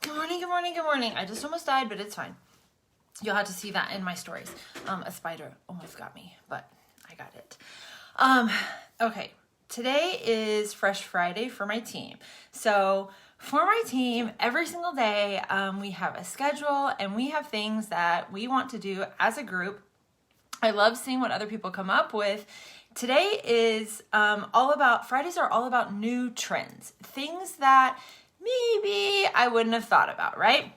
Good morning, good morning, good morning. I just almost died, but it's fine. You'll have to see that in my stories. A spider almost got me, but I got it. Okay, today is Fresh Friday for my team. So for my team, every single day, we have a schedule and we have things that we want to do as a group. I love seeing what other people come up with. Today is Fridays are all about new trends, things that maybe I wouldn't have thought about, right?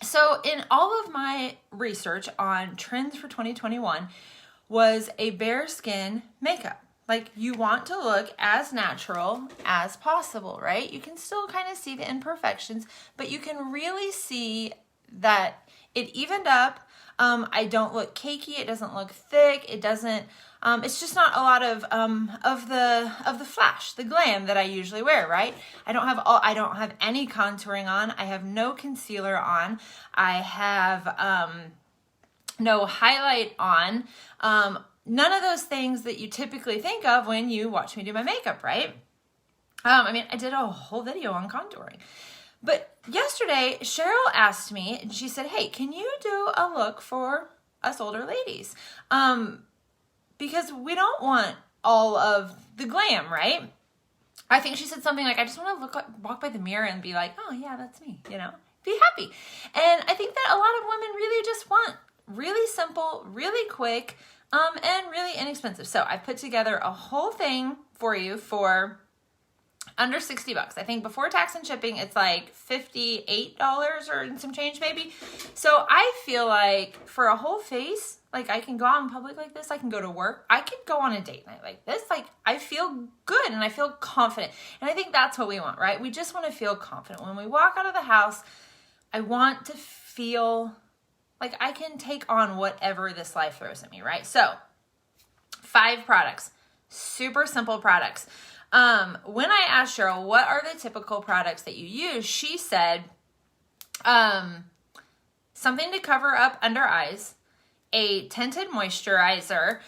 So in all of my research on trends for 2021 was a bare skin makeup. Like, you want to look as natural as possible, right? You can still kind of see the imperfections, but you can really see that it evened up. I don't look cakey. It doesn't look thick. It doesn't, it's just not a lot of the flash, the glam that I usually wear, right? I don't have any contouring on. I have no concealer on. I have, no highlight on. None of those things that you typically think of when you watch me do my makeup, right? I did a whole video on contouring. But yesterday, Cheryl asked me, and she said, hey, can you do a look for us older ladies? Because we don't want all of the glam, right? I think she said something like, I just want to walk by the mirror and be like, oh yeah, that's me, be happy. And I think that a lot of women really just want really simple, really quick, and really inexpensive. So I put together a whole thing for you for under $60. I think before tax and shipping, it's like $58 or some change maybe. So I feel like for a whole face, like I can go out in public like this, I can go to work, I could go on a date night like this. Like, I feel good and I feel confident. And I think that's what we want, right? We just want to feel confident. When we walk out of the house, I want to feel like I can take on whatever this life throws at me, right? So 5 products, super simple products. When I asked Cheryl, what are the typical products that you use? She said, something to cover up under eyes, a tinted moisturizer,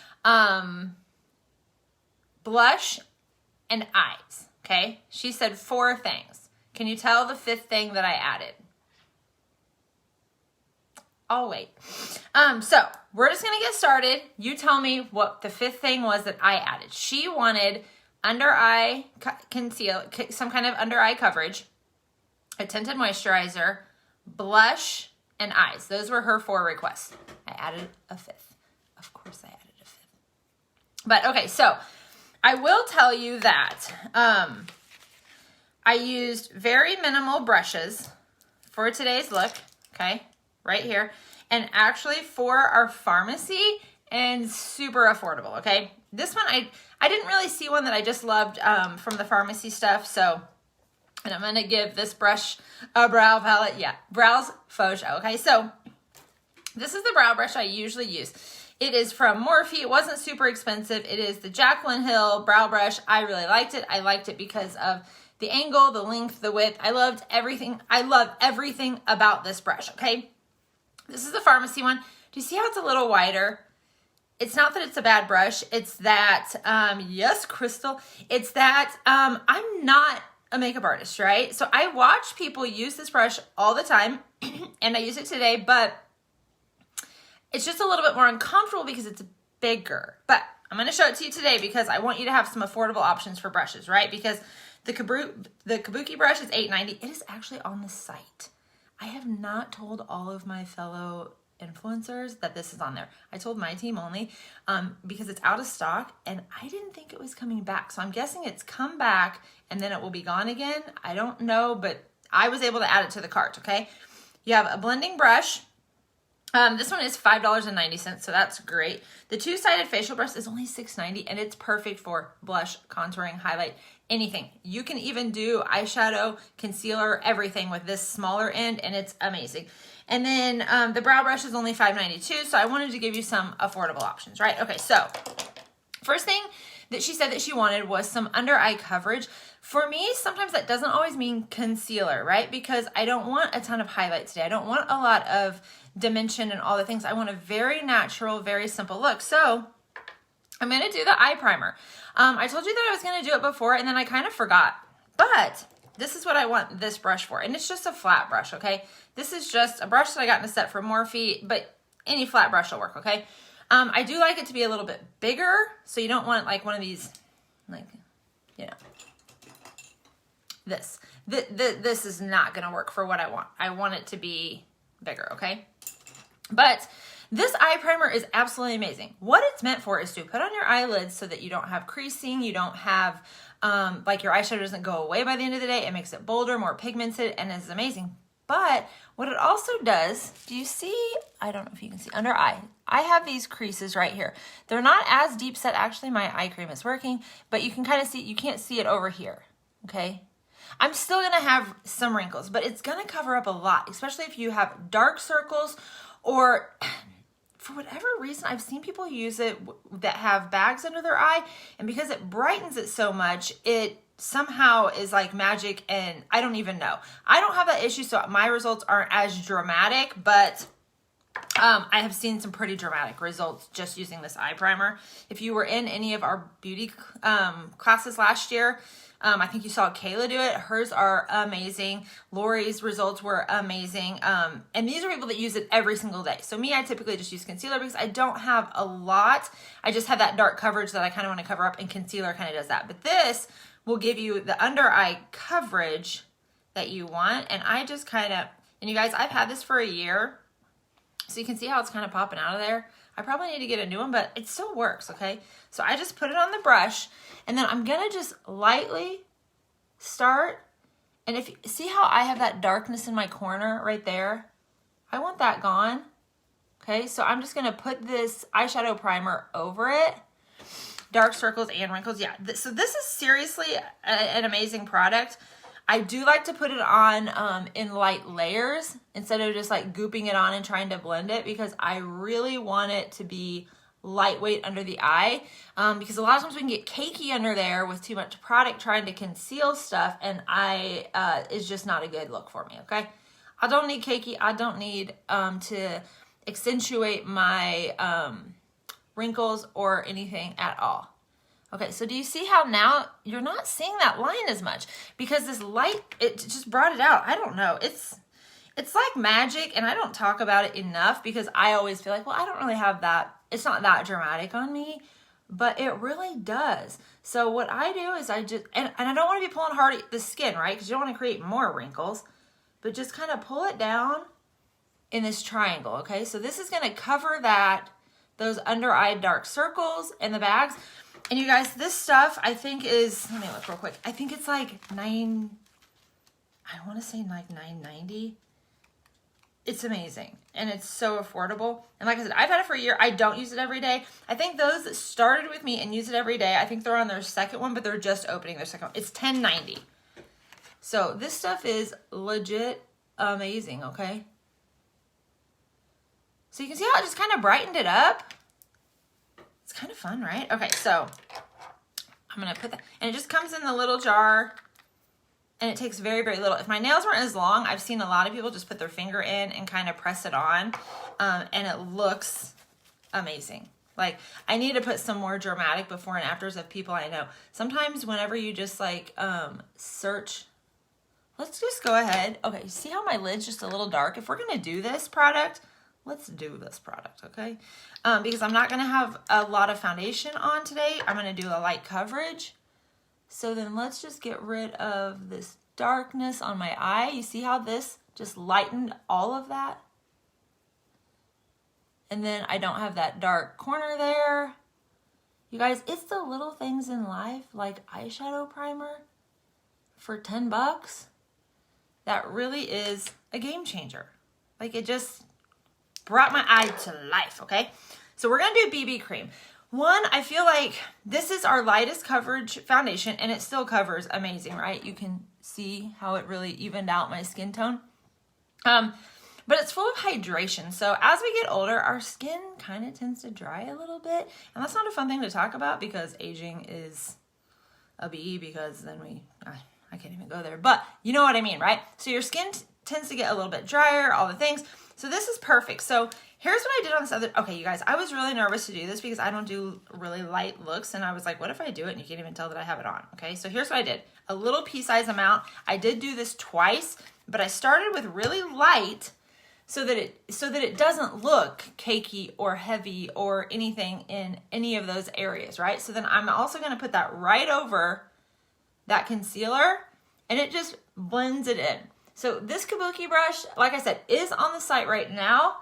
blush, and eyes. Okay. She said 4 things. Can you tell the 5th thing that I added? I'll wait. So we're just going to get started. You tell me what the 5th thing was that I added. She wanted under eye conceal, some kind of under eye coverage, a tinted moisturizer, blush, and eyes. Those were her 4 requests. I added a 5th. Of course I added a 5th. But okay, so I will tell you that I used very minimal brushes for today's look, okay, right here. And actually for our Farmasi, and super affordable, okay? This one, I didn't really see one that I just loved from the Farmasi stuff, so, and I'm going to give this brush a brow palette. Yeah, Brows Faux Show, okay? So this is the brow brush I usually use. It is from Morphe. It wasn't super expensive. It is the Jaclyn Hill brow brush. I really liked it. I liked it because of the angle, the length, the width. I loved everything. I love everything about this brush, okay? This is the Farmasi one. Do you see how it's a little wider? It's not that it's a bad brush. It's that, yes, Crystal. It's that I'm not a makeup artist, right? So I watch people use this brush all the time, and I use it today, but it's just a little bit more uncomfortable because it's bigger. But I'm going to show it to you today because I want you to have some affordable options for brushes, right? Because the Kabuki brush is $8.90. It is actually on the site. I have not told all of my fellow influencers that this is on there. I told my team only because it's out of stock and I didn't think it was coming back. So I'm guessing it's come back and then it will be gone again. I don't know, but I was able to add it to the cart, okay? You have a blending brush. This one is $5.90, so that's great. The 2-sided facial brush is only $6.90 and it's perfect for blush, contouring, highlight, anything. You can even do eyeshadow, concealer, everything with this smaller end and it's amazing. And then the brow brush is only $5.92, so I wanted to give you some affordable options, right? Okay, so first thing that she said that she wanted was some under eye coverage. For me, sometimes that doesn't always mean concealer, right? Because I don't want a ton of highlight today. I don't want a lot of dimension and all the things. I want a very natural, very simple look. So I'm going to do the eye primer. I told you that I was going to do it before and then I kind of forgot. But this is what I want this brush for. And it's just a flat brush, okay? This is just a brush that I got in a set from Morphe, but any flat brush will work, okay? I do like it to be a little bit bigger, so you don't want like one of these, like, you know, this. This is not gonna work for what I want. I want it to be bigger, okay? But this eye primer is absolutely amazing. What it's meant for is to put on your eyelids so that you don't have creasing, you don't have, like your eyeshadow doesn't go away by the end of the day. It makes it bolder, more pigmented, and is amazing. But what it also does, do you see, I don't know if you can see, under eye, I have these creases right here. They're not as deep set, actually my eye cream is working, but you can kind of see, you can't see it over here, okay? I'm still gonna have some wrinkles, but it's gonna cover up a lot, especially if you have dark circles or for whatever reason, I've seen people use it that have bags under their eye, and because it brightens it so much, it somehow is like magic, and I don't even know. I don't have that issue, so my results aren't as dramatic, but I have seen some pretty dramatic results just using this eye primer. If you were in any of our beauty classes last year, I think you saw Kayla do it. Hers are amazing. Lori's results were amazing. And these are people that use it every single day. So me, I typically just use concealer because I don't have a lot. I just have that dark coverage that I kind of want to cover up, and concealer kind of does that. But this will give you the under eye coverage that you want. And I just kind of, and you guys, I've had this for a year. So you can see how it's kind of popping out of there. I probably need to get a new one, but it still works, okay? So I just put it on the brush, and then I'm gonna just lightly start. And if you see how I have that darkness in my corner right there, I want that gone, okay? So I'm just gonna put this eyeshadow primer over it. Dark circles and wrinkles, yeah. So this is seriously an amazing product. I do like to put it on in light layers instead of just like gooping it on and trying to blend it, because I really want it to be lightweight under the eye, because a lot of times we can get cakey under there with too much product trying to conceal stuff, and is just not a good look for me, okay? I don't need cakey. I don't need to accentuate my wrinkles or anything at all. Okay, so do you see how now you're not seeing that line as much because this light, it just brought it out. I don't know. It's like magic, and I don't talk about it enough because I always feel like, well, I don't really have that. It's not that dramatic on me, but it really does. So what I do is I just, and I don't want to be pulling hard at the skin, right? Because you don't want to create more wrinkles, but just kind of pull it down in this triangle, okay? So this is going to cover those under eye dark circles and the bags. And you guys, this stuff I think is, let me look real quick. I think it's like I want to say like $9.90. It's amazing. And it's so affordable. And like I said, I've had it for a year. I don't use it every day. I think those that started with me and use it every day, I think they're on their second one, but they're just opening their second one. It's $10.90. So this stuff is legit amazing, okay? So you can see how it just kind of brightened it up. It's kind of fun, right? Okay, so I'm going to put that, and it just comes in the little jar, and it takes very, very little. If my nails weren't as long, I've seen a lot of people just put their finger in and kind of press it on, and it looks amazing. Like, I need to put some more dramatic before and afters of people I know. Sometimes whenever you just like search, let's just go ahead. Okay, see how my lid's just a little dark? If we're going to do this product, let's do this product, okay? Because I'm not gonna have a lot of foundation on today. I'm gonna do a light coverage. So then let's just get rid of this darkness on my eye. You see how this just lightened all of that? And then I don't have that dark corner there. You guys, it's the little things in life, like eyeshadow primer for 10 bucks. That really is a game changer. Like, it just brought my eye to life, okay? So we're gonna do BB cream. One, I feel like this is our lightest coverage foundation, and it still covers amazing, right? You can see how it really evened out my skin tone. But it's full of hydration. So as we get older, our skin kind of tends to dry a little bit. And that's not a fun thing to talk about because aging is a bee, because then I can't even go there. But you know what I mean, right? So your skin tends to get a little bit drier, all the things. So this is perfect. So here's what I did on this other, okay, you guys, I was really nervous to do this because I don't do really light looks. And I was like, what if I do it and you can't even tell that I have it on? Okay, so here's what I did. A little pea size amount. I did do this twice, but I started with really light so that it doesn't look cakey or heavy or anything in any of those areas, right? So then I'm also gonna put that right over that concealer and it just blends it in. So this Kabuki brush, like I said, is on the site right now.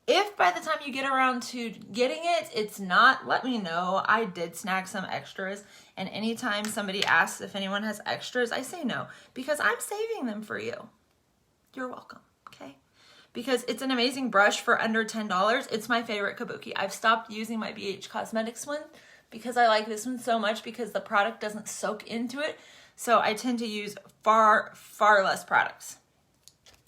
If by the time you get around to getting it, it's not, let me know. I did snag some extras, and anytime somebody asks if anyone has extras, I say no, because I'm saving them for you. You're welcome, okay? Because it's an amazing brush for under $10. It's my favorite Kabuki. I've stopped using my BH Cosmetics one because I like this one so much because the product doesn't soak into it. So I tend to use far, far less products.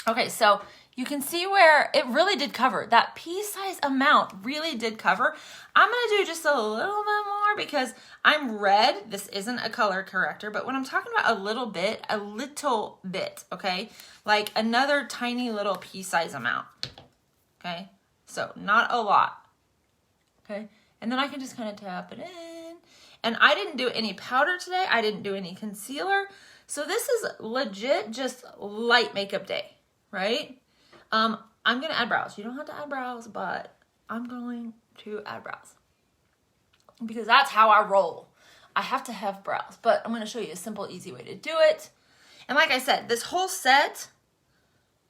Okay, so you can see where it really did cover. That pea size amount really did cover. I'm gonna do just a little bit more because I'm red. This isn't a color corrector, but when I'm talking about a little bit, okay? Like another tiny little pea size amount, okay? So not a lot, okay? And then I can just kind of tap it in. And I didn't do any powder today. I didn't do any concealer. So this is legit just light makeup day, right? I'm going to add brows. You don't have to add brows, but I'm going to add brows because that's how I roll. I have to have brows, but I'm going to show you a simple, easy way to do it. And like I said, this whole set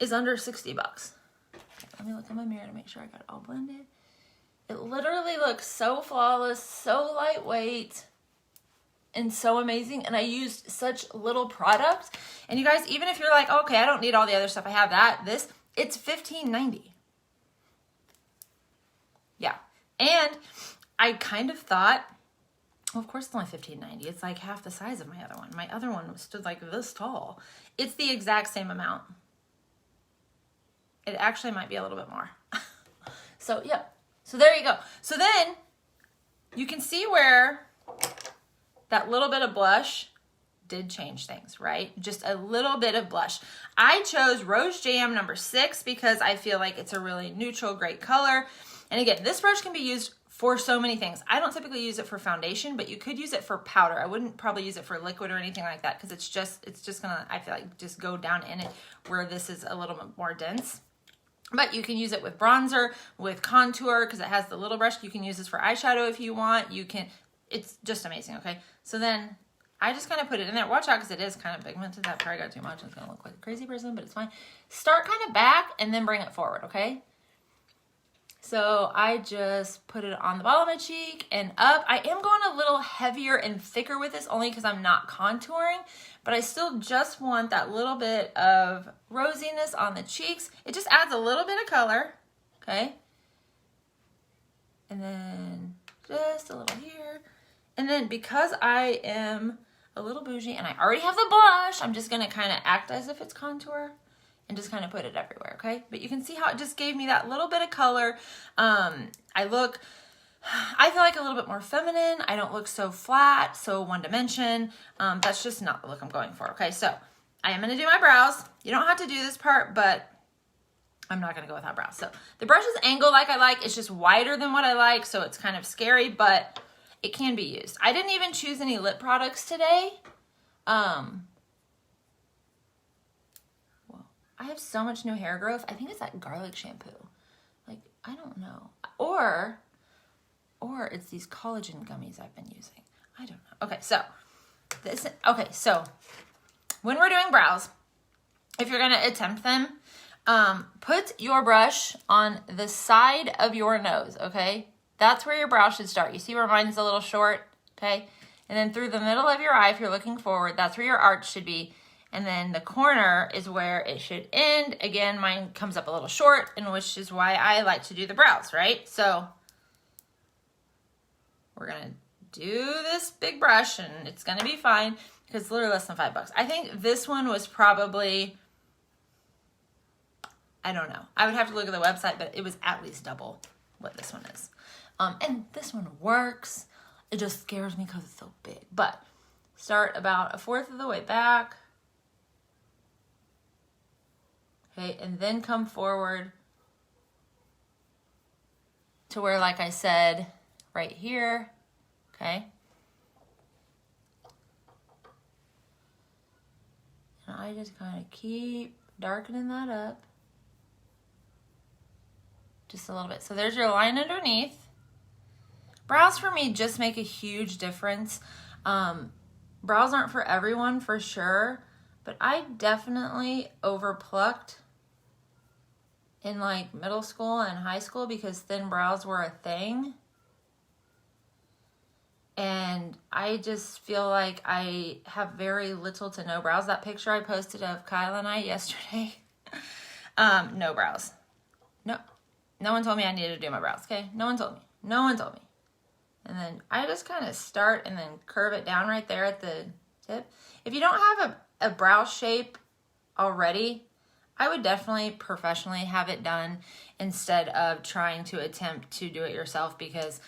is under 60 bucks. Okay, let me look in my mirror to make sure I got it all blended. It literally looks so flawless, so lightweight, and so amazing. And I used such little product. And you guys, even if you're like, okay, I don't need all the other stuff, I have that, it's $15.90. Yeah. And I kind of thought, well, of course it's only $15.90. It's like half the size of my other one. My other one stood like this tall. It's the exact same amount. It actually might be a little bit more. So, yeah. So there you go. So then you can see where that little bit of blush did change things, right? Just a little bit of blush. I chose Rose Jam number 6 because I feel like it's a really neutral, great color. And again, this brush can be used for so many things. I don't typically use it for foundation, but you could use it for powder. I wouldn't probably use it for liquid or anything like that because it's just gonna, I feel like, just go down in it where this is a little bit more dense. But you can use it with bronzer, with contour, because it has the little brush. You can use this for eyeshadow if you want. You can, it's just amazing, okay? So then I just kind of put it in there. Watch out, because it is kind of pigmented. That probably got too much. It's going to look like a crazy person, but it's fine. Start kind of back and then bring it forward, okay? So I just put it on the bottom of my cheek and up. I am going a little heavier and thicker with this only because I'm not contouring, but I still just want that little bit of rosiness on the cheeks. It just adds a little bit of color, okay? And then just a little here. And then because I am a little bougie and I already have the blush, I'm just gonna kind of act as if it's contour and just kind of put it everywhere, okay? But you can see how it just gave me that little bit of color. I feel like a little bit more feminine. I don't look so flat, so one dimension. That's just not the look I'm going for, okay? So I am gonna do my brows. You don't have to do this part, but I'm not gonna go without brows. So the brush is angled like I like. It's just wider than what I like, so it's kind of scary, but it can be used. I didn't even choose any lip products today. I have so much new hair growth. I think it's that garlic shampoo. Like, I don't know. Or it's these collagen gummies I've been using. I don't know. Okay, so when we're doing brows, if you're gonna attempt them, put your brush on the side of your nose, okay? That's where your brow should start. You see where mine's a little short, okay? And then through the middle of your eye, if you're looking forward, that's where your arch should be. And then the corner is where it should end. Again, mine comes up a little short, and which is why I like to do the brows, right? So we're gonna do this big brush, and it's gonna be fine because it's literally less than $5. I think this one was probably, I don't know. I would have to look at the website, but it was at least double what this one is. And this one works. It just scares me because it's so big. But start about 1/4 of the way back. Okay, and then come forward to where, like I said, right here, okay? And I just kind of keep darkening that up just a little bit. So there's your line underneath. Brows for me just make a huge difference. Brows aren't for everyone for sure, but I definitely overplucked in like middle school and high school because thin brows were a thing. And I just feel like I have very little to no brows. That picture I posted of Kyle and I yesterday, no brows. No one told me I needed to do my brows, okay? No one told me. No one told me. And then I just kind of start and then curve it down right there at the tip. If you don't have a brow shape already, I would definitely professionally have it done instead of trying to attempt to do it yourself because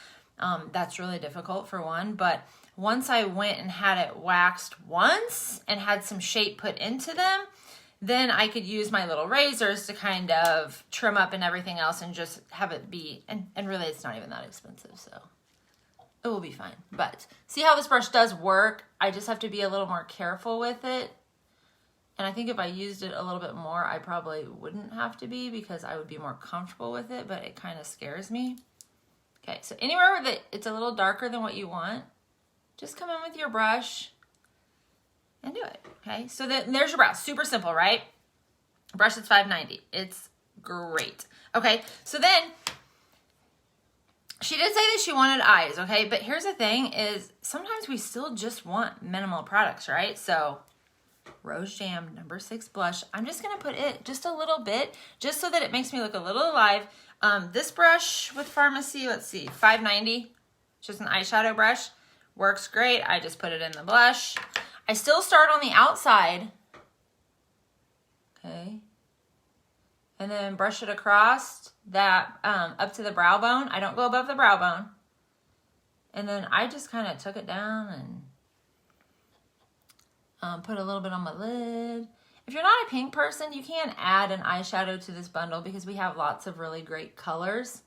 that's really difficult for one. But once I went and had it waxed once and had some shape put into them, then I could use my little razors to kind of trim up and everything else and just have it be, and really it's not even that expensive, so it will be fine. But see how this brush does work? I just have to be a little more careful with it. And I think if I used it a little bit more, I probably wouldn't have to be because I would be more comfortable with it, but it kind of scares me. Okay, so anywhere that it's a little darker than what you want, just come in with your brush and do it, okay? So there's your brow. Super simple, right? Brush that's $5.90. It's great. Okay, so then she did say that she wanted eyes, okay? But here's the thing is sometimes we still just want minimal products, right? So Rose Jam number 6 blush. I'm just gonna put it just a little bit, just so that it makes me look a little alive. This brush with Farmasi, let's see, $5.90. Just an eyeshadow brush. Works great. I just put it in the blush. I still start on the outside. Okay. And then brush it across that up to the brow bone. I don't go above the brow bone. And then I just kind of took it down and put a little bit on my lid. If you're not a pink person, you can add an eyeshadow to this bundle because we have lots of really great colors.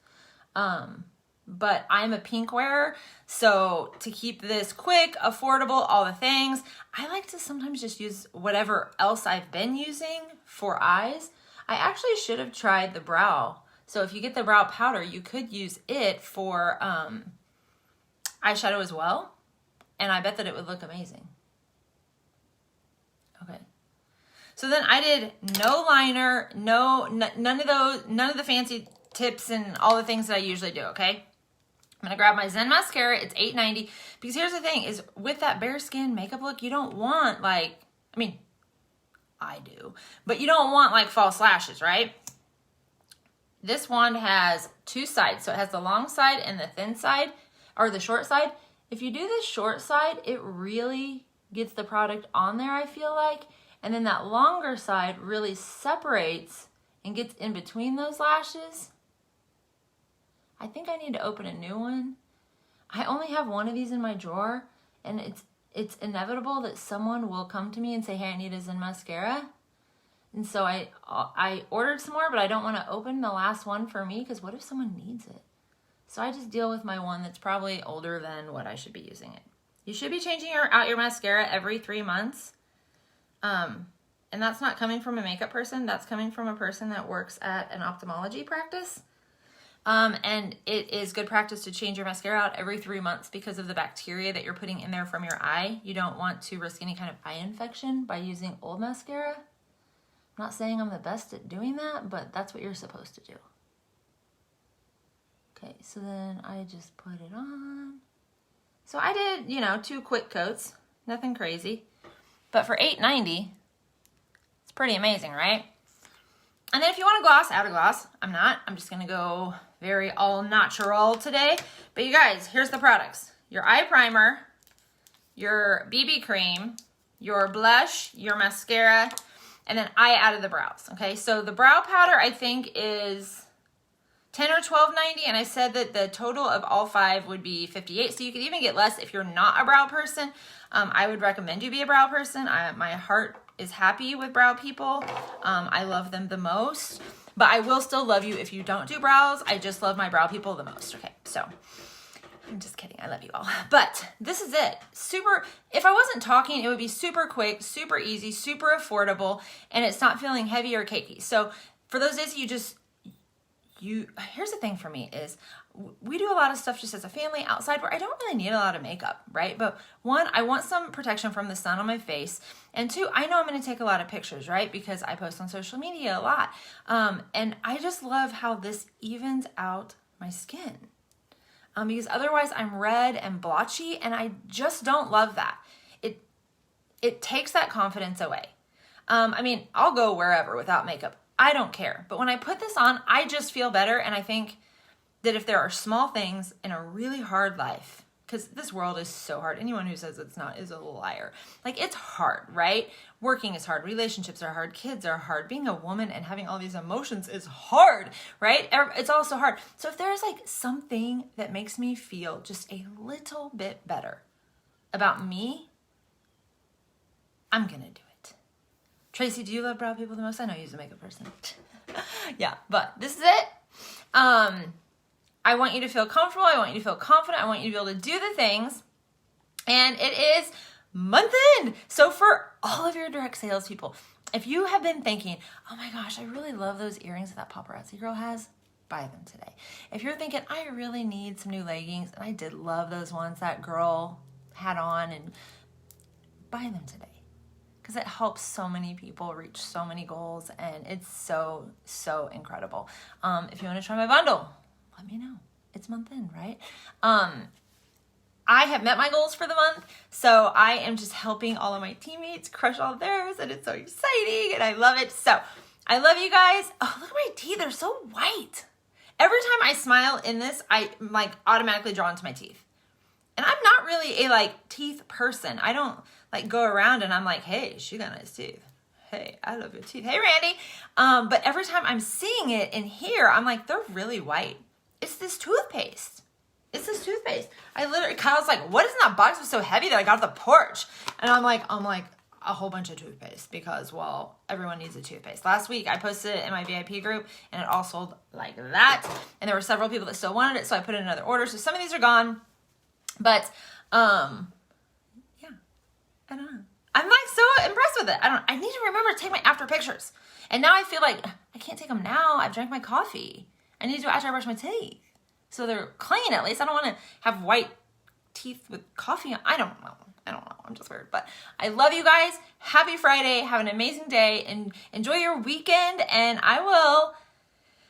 But I'm a pink wearer, so to keep this quick, affordable, all the things, I like to sometimes just use whatever else I've been using for eyes. I actually should have tried the brow. So if you get the brow powder, you could use it for eyeshadow as well. And I bet that it would look amazing. Okay. So then I did no liner, none of the fancy tips and all the things that I usually do, okay? I'm gonna grab my Zen Mascara. It's $8.90. Because here's the thing, is with that bare skin makeup look, you don't want like, I mean, I do, but you don't want like false lashes, right? This wand has 2 sides. So it has the long side and the thin side, or the short side. If you do the short side, it really gets the product on there, I feel like. And then that longer side really separates and gets in between those lashes. I think I need to open a new one. I only have one of these in my drawer, and it's inevitable that someone will come to me and say, hey, I need a Zen Mascara. And so I ordered some more, but I don't want to open the last one for me because what if someone needs it? So I just deal with my one that's probably older than what I should be using it. You should be changing out your mascara every 3 months. And that's not coming from a makeup person. That's coming from a person that works at an ophthalmology practice. And it is good practice to change your mascara out every 3 months because of the bacteria that you're putting in there from your eye. You don't want to risk any kind of eye infection by using old mascara. I'm not saying I'm the best at doing that, but that's what you're supposed to do. Okay, so then I just put it on. So I did, 2 quick coats, nothing crazy. But for $8.90, it's pretty amazing, right? And then if you want a gloss, add a gloss. I'm not. I'm just going to go very all natural today. But you guys, here's the products. Your eye primer, your BB cream, your blush, your mascara, and then I added the brows. Okay, so the brow powder I think is $10 or $12.90, and I said that the total of all 5 would be $58. So you could even get less if you're not a brow person. I would recommend you be a brow person. My heart is happy with brow people. I love them the most. But I will still love you if you don't do brows. I just love my brow people the most. Okay, so I'm just kidding. I love you all. But this is it. Super, if I wasn't talking, it would be super quick, super easy, super affordable, and it's not feeling heavy or cakey. So for those days here's the thing for me is we do a lot of stuff just as a family outside where I don't really need a lot of makeup, right? But one, I want some protection from the sun on my face. And two, I know I'm going to take a lot of pictures, right? Because I post on social media a lot. And I just love how this evens out my skin. Because otherwise I'm red and blotchy and I just don't love that. It takes that confidence away. I mean, I'll go wherever without makeup. I don't care. But when I put this on, I just feel better. And I think that if there are small things in a really hard life, because this world is so hard. Anyone who says it's not is a liar. Like, it's hard, right? Working is hard. Relationships are hard. Kids are hard. Being a woman and having all these emotions is hard, right? It's all so hard. So if there's like something that makes me feel just a little bit better about me, I'm going to do it. Tracy, do you love brow people the most? I know you're a makeup person. Yeah, but this is it. I want you to feel comfortable. I want you to feel confident. I want you to be able to do the things. And it is month end. So for all of your direct sales people, if you have been thinking, oh my gosh, I really love those earrings that paparazzi girl has, buy them today. If you're thinking, I really need some new leggings, and I did love those ones that girl had on, and buy them today. Because it helps so many people reach so many goals, and it's so, so incredible. If you want to try my bundle, let me know. It's month end, right? I have met my goals for the month, so I am just helping all of my teammates crush all theirs, and it's so exciting, and I love it. So I love you guys. Oh, look at my teeth. They're so white. Every time I smile in this, I like automatically draw into my teeth. And I'm not really a teeth person. I don't go around and I'm like, hey, she got nice teeth. Hey, I love your teeth. Hey, Randy. But every time I'm seeing it in here, I'm like, they're really white. It's this toothpaste. Kyle's like, what is in that box was so heavy that I got off the porch? And I'm like, a whole bunch of toothpaste because, well, everyone needs a toothpaste. Last week I posted it in my VIP group and it all sold like that. And there were several people that still wanted it. So I put in another order. So some of these are gone. But, yeah, I don't know. I'm so impressed with it. I need to remember to take my after pictures. And now I feel like I can't take them now. I've drank my coffee. I need to do after I brush my teeth. So they're clean at least. I don't want to have white teeth with coffee. I don't know. I'm just weird. But I love you guys. Happy Friday. Have an amazing day. And enjoy your weekend. And I'm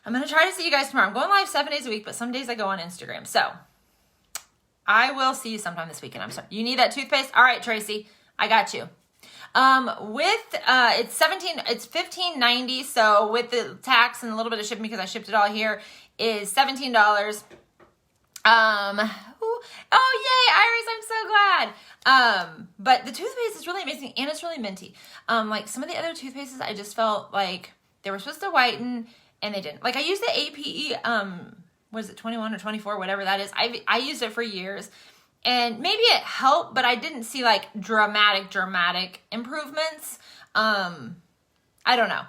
going to try to see you guys tomorrow. I'm going live 7 days a week, but some days I go on Instagram. So I will see you sometime this weekend. I'm sorry. You need that toothpaste? All right, Tracy. I got you. It's $15.90. So with the tax and a little bit of shipping because I shipped it all here is $17. Oh yay, Iris, I'm so glad. But the toothpaste is really amazing and it's really minty. Like some of the other toothpastes, I just felt like they were supposed to whiten and they didn't. Like I used the APE, what is it, 21 or 24, whatever that is. I used it for years. And maybe it helped, but I didn't see like dramatic improvements. I don't know.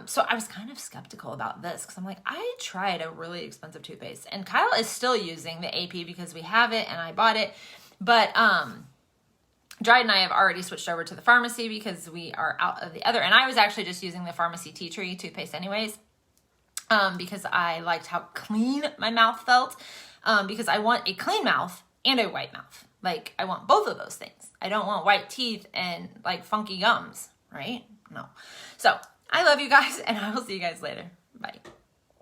So I was kind of skeptical about this because I'm like, I tried a really expensive toothpaste and Kyle is still using the AP because we have it and I bought it. But Dryden and I have already switched over to the Farmasi because we are out of the other. And I was actually just using the Farmasi Tea Tree toothpaste anyways because I liked how clean my mouth felt because I want a clean mouth and a white mouth. Like I want both of those things. I don't want white teeth and like funky gums, right? No. So I love you guys and I will see you guys later. Bye.